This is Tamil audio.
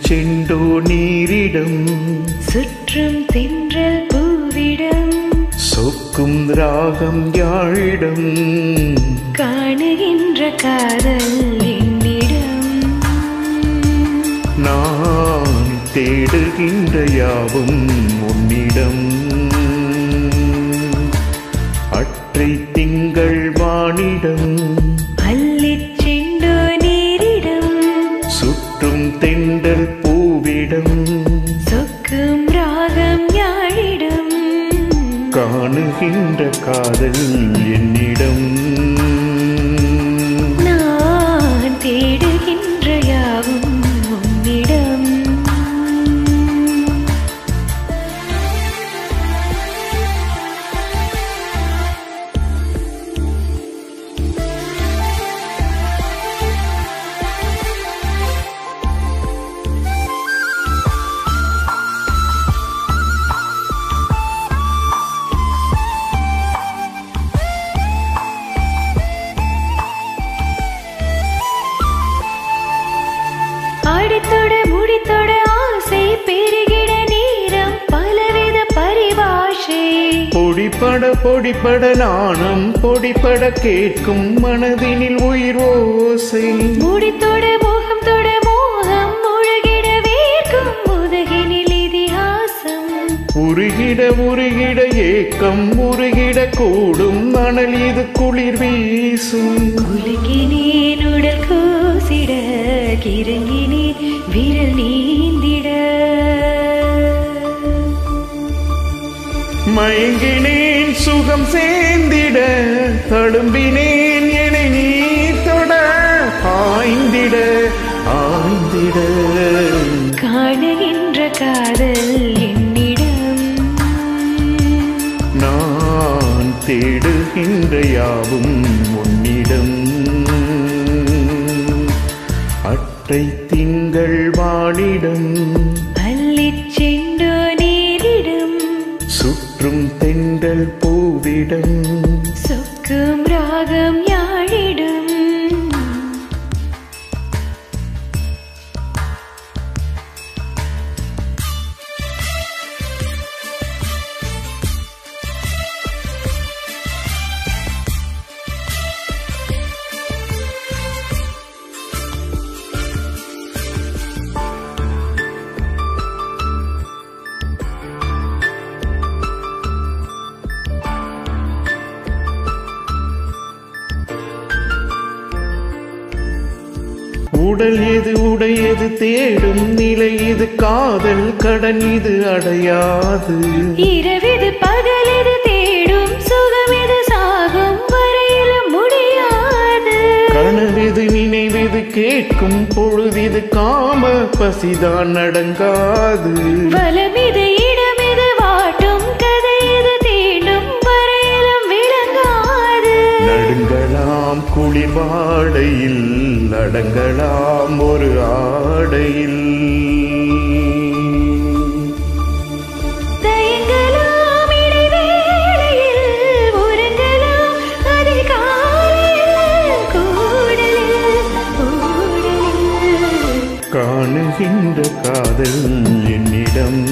செண்டோ நீரிடம் சுற்றும் தென்றல் பூவிடம் சொக்கும் ராகம் யாழிடம் காணுகின்ற காதல் என்னிடம் நான் தேடுகின்ற யாவும் உன்னிடம் அற்றை திங்கள் வானிடம் அள்ளிச் செண்டோ நீரிடம் சுற்றும் தெண்டல் பூவிடம் சொக்கும் ராகம் யாழிடம் காணுகின்ற காதல் என்னிடம் நான் தேடுகின்ற யாவும் உன்னிடம் ஆடித்தொட முடித்தொட ஆசை பெருகிட நேரம் பலவித பரிபாஷை பொடிப்பட நாணம் பொடிப்பட கேட்கும் மனதினில் உயிர் ஓசை முடித்தொட மோகம் தொட மோகம் முழுகிட வேர்க்கும் முதுகினில் இதிகாசம் உருகிட ஏக்கம் உருகிட கூடும் மணல் இது குளிர் வீசும் குலுக்கினேன் உடல் கூசிட கிறங்கினேன் விரல் நீந்திட மயங்கினேன் சுகம் சேர்ந்திட தழும்பினேன் என்னை நீ தொட ஆய்ந்திட காணுகின்ற காதல் என்னிடம் நான் தேடுகின்ற யாவும் உன்னிடம் அற்றை திங்கள் வானிடம் அள்ளிச் செண்டோ நீரிடம் சுற்றும் தெண்டல் பூவிடம் சொக்கும் ராகம் யாழிடம் உடல் எது உடையது தேடும் நிலை இது காதல் கடன் இது அடையாது இரவிது பகலிது தேடும் சுகமிது சாகும் வரையிலும் முடியாது கனவிது நினைவிது கேட்கும் பொழுதிது காம பசிதான் அடங்காது வலமிது இடமிது வாட்டும் கதை இது தீண்டும் வரையிலும் விளங்காது நடுங்கலாம் குளிர் வாடையில் அடங்கலாம் ஒரு ஆடையில் தயங்கலாம் இடைவேளையில் உறங்கலாம் அதிகாலையில் கூடலில் காணுகின்ற காதல் என்னிடம்